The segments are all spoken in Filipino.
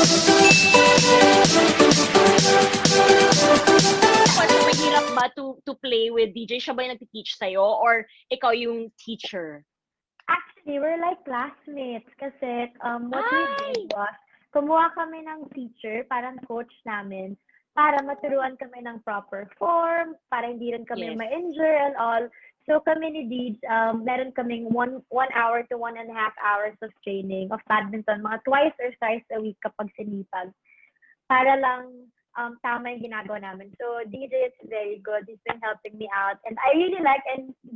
Question, mahirap ba to play with DJ? Siya ba yung nagti-teach sa'yo or ikaw yung teacher? Actually, we're like classmates kasi what we Ay! did was, kumuha kami ng teacher, parang coach namin, para maturuan kami ng proper form, para hindi rin kami Yes. ma-injure and all. So kami ni Deej, meron kaming one hour to 1.5 hours of training of badminton, mga twice or thrice a week kapag sinipag. Para lang tama yung ginagawa namin. So DJ is very good. He's been helping me out. And I really like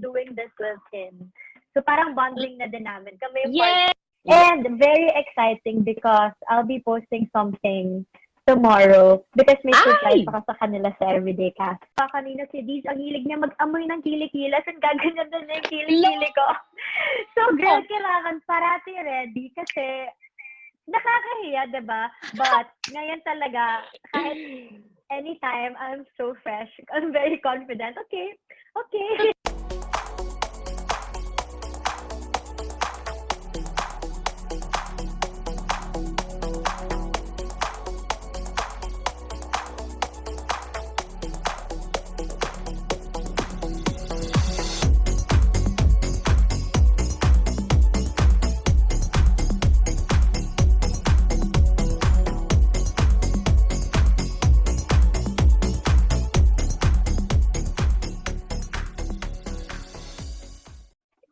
doing this with him. So parang bonding na din namin. Kami yung Yes! And very exciting because I'll be posting something tomorrow because may surprise Ay! ako sa kanila sa Everyday Cast. Kanina si Diz, ang hilig niya mag-amoy ng kilikila and gaganyan din yung kilikili ko. So girl, kailangan parati ready kasi nakakahiya, diba? But ngayon talaga, kahit anytime, I'm so fresh. I'm very confident. Okay.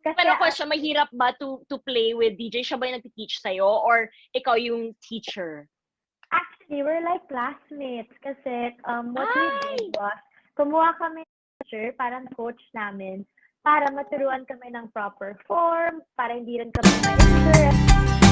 Kasi, Pero question, mahirap ba to play with DJ? Siya ba yung nagti-teach sa'yo or ikaw yung teacher? actually, we're like classmates kasi what we did was, kumuha kami ng teacher, parang coach namin, para maturuan kami ng proper form, para hindi rin kami ma-injure.